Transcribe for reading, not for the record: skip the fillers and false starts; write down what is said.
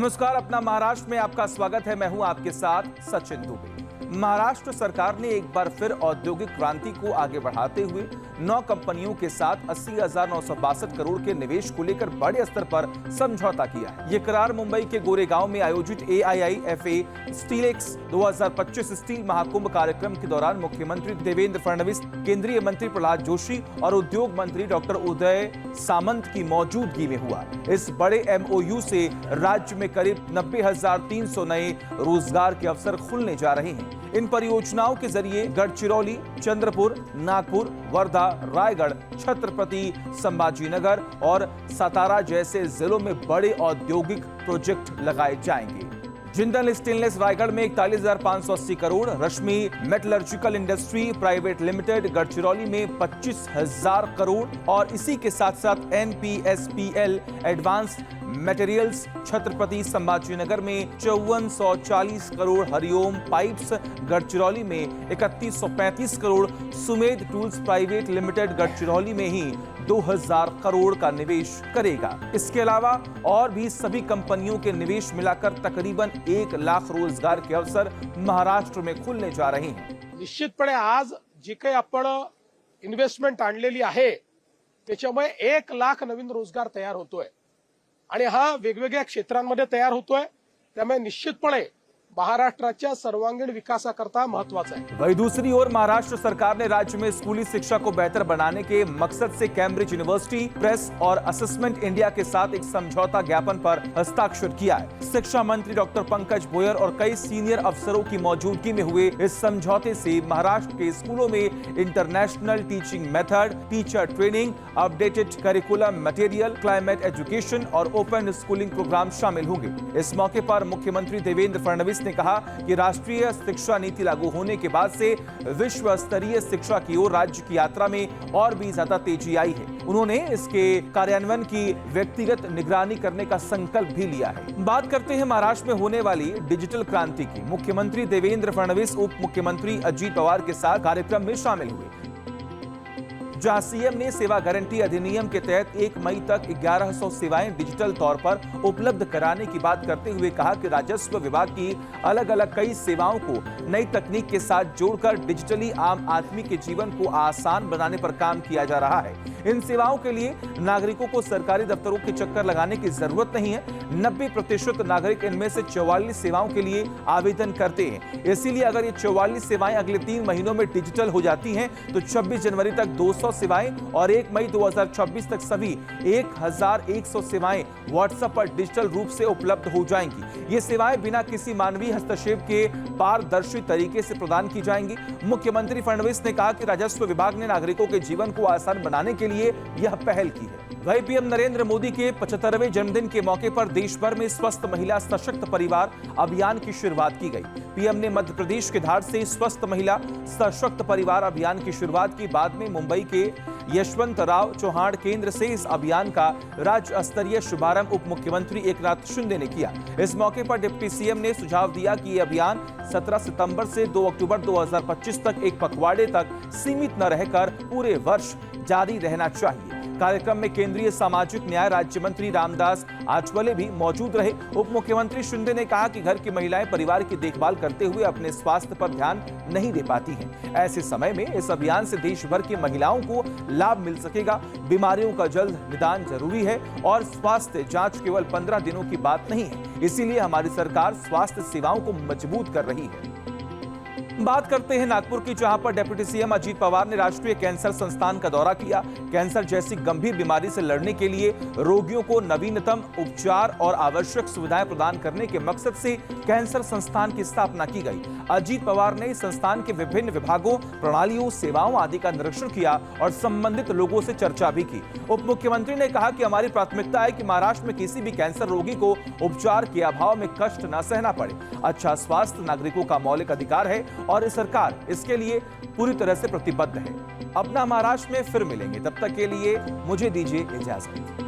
नमस्कार, अपना महाराष्ट्र में आपका स्वागत है। मैं हूं आपके साथ सचिन दुबे। महाराष्ट्र सरकार ने एक बार फिर औद्योगिक क्रांति को आगे बढ़ाते हुए 9 कंपनियों के साथ 80,962 करोड़ के निवेश को लेकर बड़े स्तर पर समझौता किया है। ये करार मुंबई के गोरेगांव में आयोजित AIIFA स्टीलेक्स 2025 स्टील महाकुंभ कार्यक्रम के दौरान मुख्यमंत्री देवेंद्र फडणवीस, केंद्रीय मंत्री प्रहलाद जोशी और उद्योग मंत्री डॉक्टर उदय सामंत की मौजूदगी में हुआ। इस बड़े MOU से राज्य में करीब 90,300 नए रोजगार के अवसर खुलने जा रहे हैं। इन परियोजनाओं के जरिए गढ़चिरौली, चंद्रपुर, नागपुर, वर्धा, रायगढ़, छत्रपति संभाजीनगर और सतारा जैसे जिलों में बड़े औद्योगिक प्रोजेक्ट लगाए जाएंगे। जिंदल स्टेनलेस रायगढ़ में 41,580 crore, Rashmi metallurgical industry private limited Gadchiroli में 25,000 करोड़ और इसी के साथ साथ NPSPL advanced materials Chhatrapati Sambhajinagar में 5440 करोड़, हरिओम पाइप्स गढ़चिरौली में 3135 crore, Sumedh tools private limited Gadchiroli में ही 2000 करोड़ का निवेश करेगा। इसके अलावा और भी सभी कंपनियों के निवेश मिलाकर तकरीबन 1 लाख रोजगार के अवसर महाराष्ट्र में खुलने जा रहे हैं। निश्चितपणे आज जी काही आपण इन्व्हेस्टमेंट आणलेली आहे त्याच्यामुळे 1 लाख नवीन रोजगार तयार होतोय आणि हा वेगवेगळ्या क्षेत्रांमध्ये तयार होतोय, त्यामुळे निश्चितपणे महाराष्ट्राच्या सर्वांगीण विकासाकरता महत्वाचा है। वहीं दूसरी ओर महाराष्ट्र सरकार ने राज्य में स्कूली शिक्षा को बेहतर बनाने के मकसद से कैम्ब्रिज यूनिवर्सिटी प्रेस और असेसमेंट इंडिया के साथ एक समझौता ज्ञापन पर हस्ताक्षर किया है। शिक्षा मंत्री डॉक्टर पंकज बोयर और कई सीनियर अफसरों की मौजूदगी में हुए इस समझौते से महाराष्ट्र के स्कूलों में international teaching method, teacher training, updated curriculum material, climate education और ओपन स्कूलिंग प्रोग्राम शामिल होंगे। इस मौके पर मुख्यमंत्री देवेंद्र फडणवीस ने कहा कि राष्ट्रीय शिक्षा नीति लागू होने के बाद से विश्व स्तरीय शिक्षा की ओर राज्य की यात्रा में और भी ज्यादा तेजी आई है। उन्होंने इसके कार्यान्वयन की व्यक्तिगत निगरानी करने का संकल्प भी लिया है। बात करते हैं महाराष्ट्र में होने वाली डिजिटल क्रांति की। मुख्यमंत्री देवेंद्र फडणवीस उप मुख्यमंत्री अजित पवार के साथ कार्यक्रम में शामिल हुए, जहां सीएम ने सेवा गारंटी अधिनियम के तहत 1 मई तक 1100 सेवाएं डिजिटल तौर पर उपलब्ध कराने की बात करते हुए कहा कि राजस्व विभाग की अलग अलग कई सेवाओं को नई तकनीक के साथ जोड़कर डिजिटली आम आदमी के जीवन को आसान बनाने पर काम किया जा रहा है। इन सेवाओं के लिए नागरिकों को सरकारी दफ्तरों के चक्कर लगाने की जरूरत नहीं है। 90% नागरिक इनमें से 44 सेवाओं के लिए आवेदन करते हैं। इसीलिए अगर ये 44 सेवाएं अगले 3 महीनों में डिजिटल हो जाती हैं तो 26 जनवरी तक 200 सेवाएं और 1 मई 2026 तक सभी 1100 सेवाएं व्हाट्सएप पर डिजिटल रूप से उपलब्ध हो जाएंगी। ये सेवाएं बिना किसी मानवीय हस्तक्षेप के पारदर्शी तरीके से प्रदान की जाएंगी। मुख्यमंत्री फडणवीस ने कहा कि राजस्व विभाग ने नागरिकों के जीवन को आसान बनाने के लिए यह पहल की है। वहीं पीएम नरेंद्र मोदी के 75वें जन्मदिन के मौके पर देश भर में स्वस्थ महिला सशक्त परिवार अभियान की शुरुआत की गई। पीएम ने मध्य प्रदेश के धार से स्वस्थ महिला सशक्त परिवार अभियान की शुरुआत की। बाद में मुंबई के यशवंतराव चौहान केंद्र से इस अभियान का राज्य स्तरीय शुभारंभ उप मुख्यमंत्री एकनाथ शिंदे ने किया। इस मौके पर डिप्टी सीएम ने सुझाव दिया कि यह अभियान 17 सितंबर से 2 अक्टूबर 2025 तक एक पखवाड़े तक सीमित न रहकर पूरे वर्ष जारी रहना चाहिए। कार्यक्रम में केंद्रीय सामाजिक न्याय राज्य मंत्री रामदास आठवले भी मौजूद रहे। उप मुख्यमंत्री शिंदे ने कहा कि घर की महिलाएं परिवार की देखभाल करते हुए अपने स्वास्थ्य पर ध्यान नहीं दे पाती हैं। ऐसे समय में इस अभियान से देश भर की महिलाओं को लाभ मिल सकेगा। बीमारियों का जल्द निदान जरूरी है और स्वास्थ्य जांच केवल 15 दिनों की बात नहीं है। इसीलिए हमारी सरकार स्वास्थ्य सेवाओं को मजबूत कर रही है। बात करते हैं नागपुर की, जहां पर डिप्टी सीएम अजित पवार ने राष्ट्रीय कैंसर संस्थान का दौरा किया। कैंसर जैसी गंभीर बीमारी से लड़ने के लिए रोगियों को नवीनतम उपचार और आवश्यक सुविधाएं प्रदान करने के मकसद से कैंसर संस्थान की स्थापना की गई। अजित पवार ने संस्थान के विभिन्न विभागों, प्रणालियों, सेवाओं आदि का निरीक्षण किया और संबंधित लोगों से चर्चा भी की। उप मुख्यमंत्री ने कहा कि हमारी प्राथमिकता है कि महाराष्ट्र में किसी भी कैंसर रोगी को उपचार के अभाव में कष्ट न सहना पड़े। अच्छा स्वास्थ्य नागरिकों का मौलिक अधिकार है और सरकार इसके लिए पूरी तरह से प्रतिबद्ध है। अपना महाराष्ट्र में फिर मिलेंगे, तब तक के लिए मुझे दीजिए इजाजत।